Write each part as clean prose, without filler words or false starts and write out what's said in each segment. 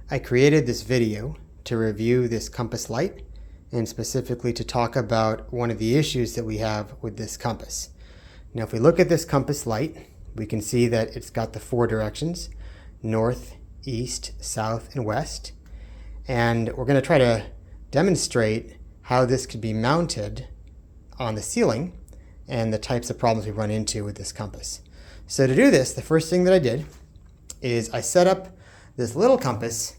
I created this video to review this compass light and specifically to talk about one of the issues that we have with this compass. Now, if we look at this compass light, we can see that it's got the four directions: north, east, south, and west. And we're going to try to demonstrate how this could be mounted on the ceiling and the types of problems we run into with this compass. So to do this, the first thing that I did is I set up this little compass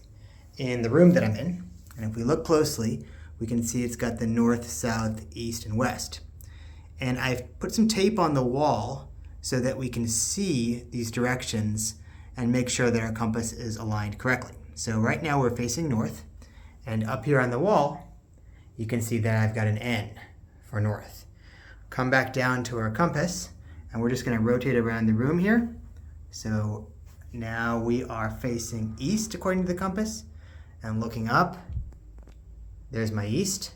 in the room that I'm in. And if we look closely, we can see it's got the north, south, east, and west. And I've put some tape on the wall so that we can see these directions and make sure that our compass is aligned correctly. So right now we're facing north, and up here on the wall, you can see that I've got an N for north. Come back down to our compass, and we're just going to rotate around the room here. So now we are facing east according to the compass, and looking up, there's my east.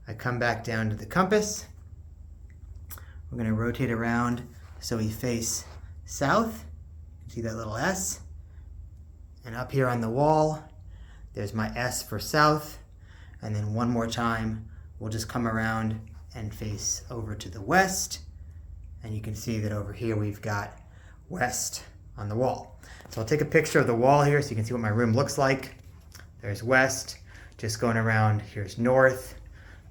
I come back down to the compass. We're going to rotate around so we face south. See that little S? And up here on the wall, there's my S for south. And then one more time, we'll just come around and face over to the west. And you can see that over here we've got west on the wall. So I'll take a picture of the wall here so you can see what my room looks like. There's west, just going around. Here's north,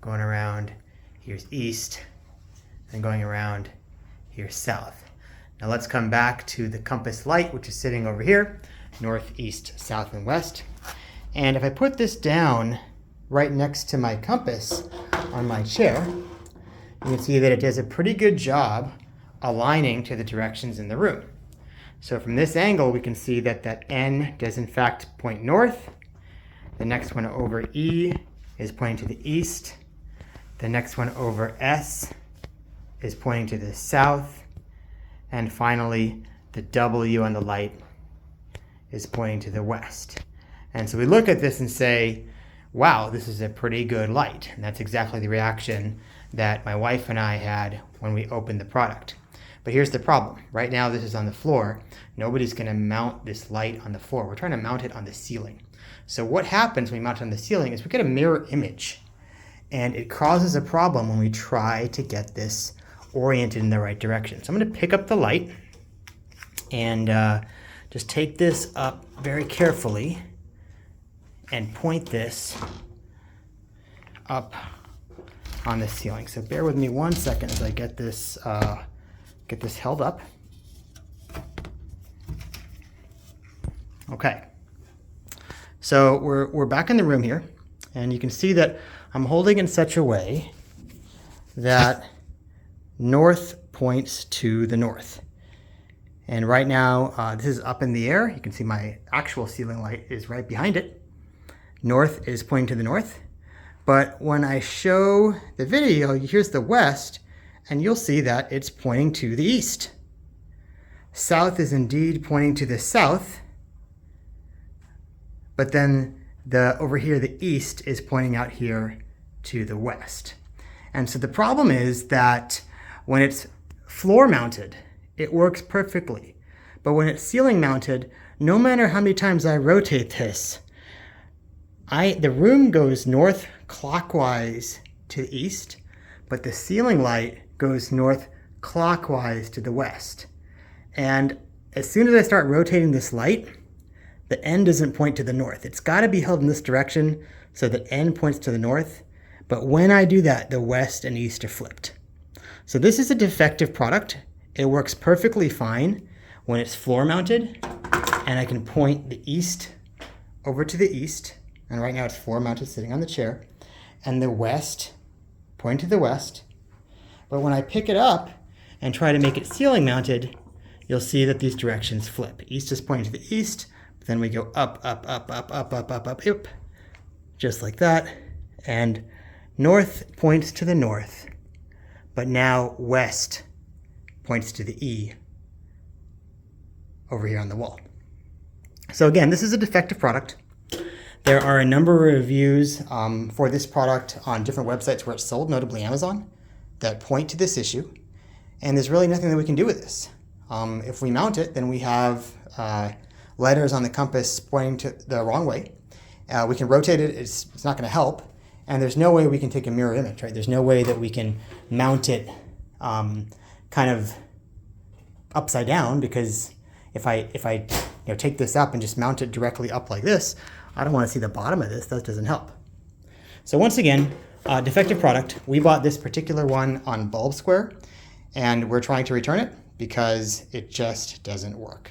going around. Here's east, and going around. Here's south. Now let's come back to the compass light, which is sitting over here, north, east, south, and west. And if I put this down right next to my compass on my chair, you can see that it does a pretty good job aligning to the directions in the room. So from this angle, we can see that that N does in fact point north. The next one over E is pointing to the east. The next one over S is pointing to the south. And finally, the W on the light is pointing to the west. And so we look at this and say, wow, this is a pretty good light. And that's exactly the reaction that my wife and I had when we opened the product. But here's the problem. Right now, this is on the floor. Nobody's going to mount this light on the floor. We're trying to mount it on the ceiling. So what happens when we mount it on the ceiling is we get a mirror image. And it causes a problem when we try to get this oriented in the right direction. So I'm going to pick up the light and just take this up very carefully and point this up on the ceiling. So bear with me 1 second as I get this held up. Okay. So we're back in the room here, and you can see that I'm holding in such a way that north points to the north. And right now, this is up in the air. You can see my actual ceiling light is right behind it. North is pointing to the north. But when I show the video, here's the west, and you'll see that it's pointing to the east. South is indeed pointing to the south, but then over here, the east is pointing out here to the west. And so the problem is that when it's floor mounted, it works perfectly. But when it's ceiling mounted, no matter how many times I rotate this, the room goes north clockwise to the east, but the ceiling light goes north clockwise to the west. And as soon as I start rotating this light, the N doesn't point to the north. It's got to be held in this direction so that N points to the north. But when I do that, the west and east are flipped. So this is a defective product. It works perfectly fine when it's floor mounted, and I can point the east over to the east. And right now it's floor mounted sitting on the chair, and the west point to the west. But when I pick it up and try to make it ceiling mounted, you'll see that these directions flip. East is pointing to the east, but then we go up, up, up, up, up, up, up, up, up, just like that. And north points to the north, but now west points to the E over here on the wall. So again, this is a defective product. There are a number of reviews for this product on different websites where it's sold, notably Amazon, that point to this issue. And there's really nothing that we can do with this. If we mount it, then we have letters on the compass pointing to the wrong way. We can rotate it, it's not going to help. And there's no way we can take a mirror image, right? There's no way that we can mount it kind of upside down, because if I take this up and just mount it directly up like this, I don't want to see the bottom of this. That doesn't help. So once again, defective product. We bought this particular one on Bulb Square, and we're trying to return it because it just doesn't work.